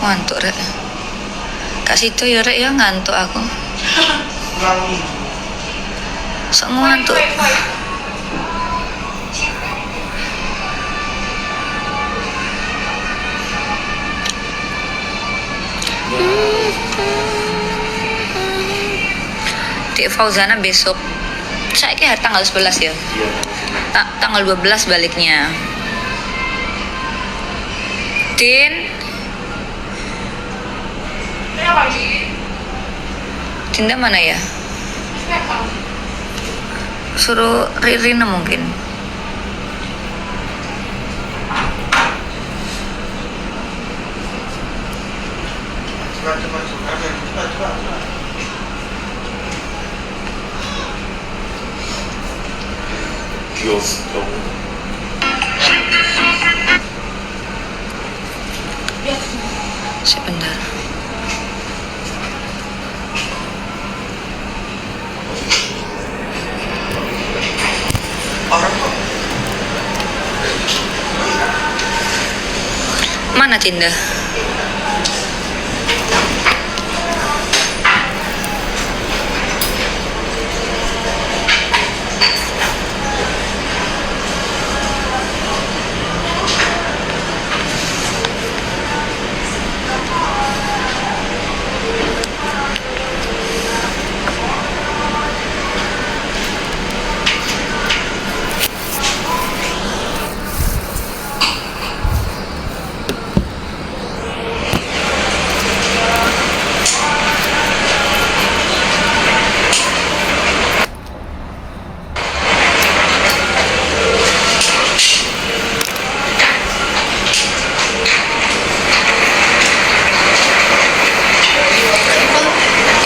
Ngantuk rek. Kak Sido ya rek ya ngantuk aku. Sok ngantuk. Dik Fauzana besok. Saya kira tanggal 11 ya. Tanggal 12 baliknya. Din. Dinda mana ya? Suruh Rina mungkin. Kios dong. Sebentar. Mana Cinda?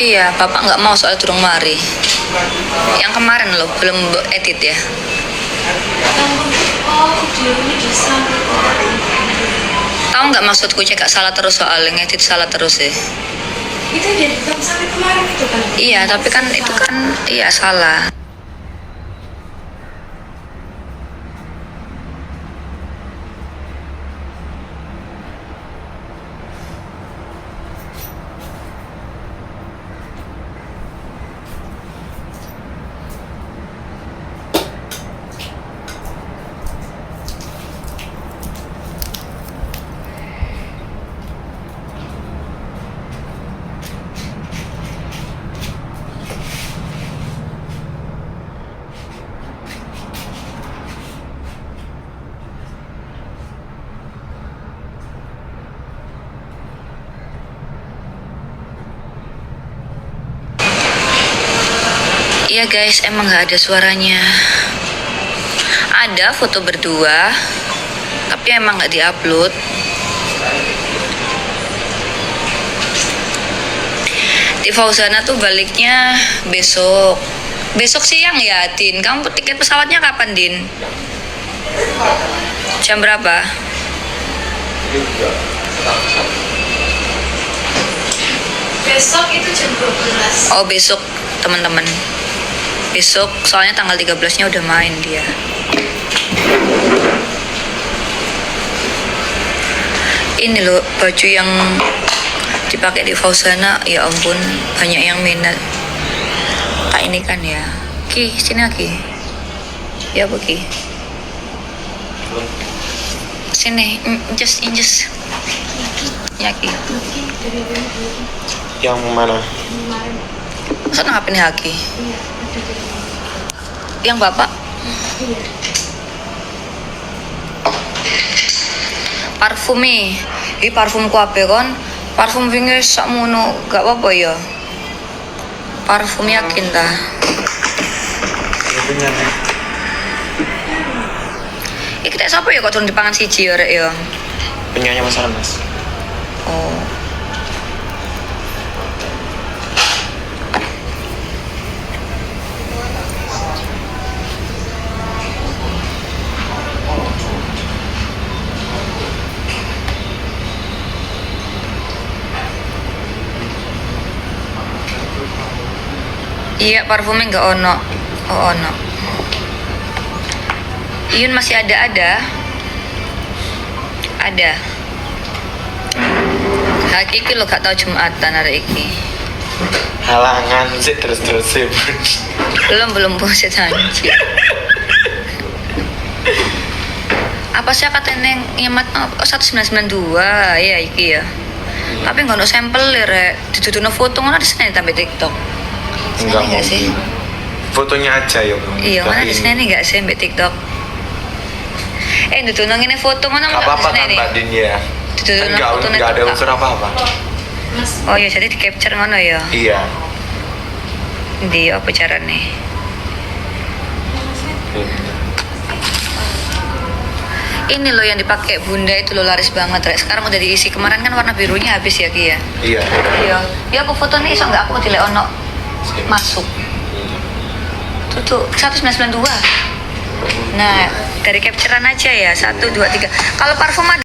Iya, bapak nggak mau soal turun mari. Yang kemarin loh, belum edit ya. Tahu nggak maksudku cek salah terus soal ngedit salah terus ya. Itu jadi sampai kemarin itu kan? Iya, tapi kan itu kan iya salah. Iya guys, emang nggak ada suaranya. Ada foto berdua, tapi emang nggak diupload. Di Fauzana tuh baliknya besok. Besok siang ya, Din. Kamu tiket pesawatnya kapan, Din? Jam berapa? Besok itu jam 12. Oh, besok teman-teman. Besok soalnya tanggal 13-nya udah main dia. Ini loh baju yang dipakai di Fauzana, ya ampun banyak yang minat. Kak ini kan ya. Ki, sini lagi. Ya Ki. Sini, injes. Ya Ki. Yang mana? Masa ngapain ya Ki? Iya, ada di Yang bapak? Iya. Parfumi. Ini parfumku apa kon? Parfum wingi sakmono, gak apa-apa ya. Parfum yakin ta. Iki tak sapa ya kok turun dipangan siji ya rek ya. Penyanyi masalah mas. Oh. Iya, parfumnya nggak ono. Oh, ono. Iyun masih ada. Ada. Hari iki lo gak tau Jumatan hari iki. Halangan sih terus sih. Belum puasa janji. Apa sih katanya nyemat 1992 ya iki ya. Tapi nggak ada sampel rek. Dituduhno foto ngono di sini tambah TikTok. Enggak Seneng nggak sih? Fotonya aja yuk. Iya, mana di sini nggak sih mbak TikTok? Dituduhno ngene foto mana Gak apa-apa kan Mbak Din ya. Dituduhno Enggak foto ada unsur apa-apa. Mas, Oh iya, jadi di capture ngono ya. Iya. Di apa carane? Ini loh yang dipakai bunda itu loh laris banget rek. Sekarang udah diisi. Kemarin kan warna birunya habis ya Ki ya. Iya. Iya. Ya aku foto nih so nggak aku dilek ono masuk. Tuh 1992. Nah, dari capturean aja ya. 1 2 3. Kalau parfum ada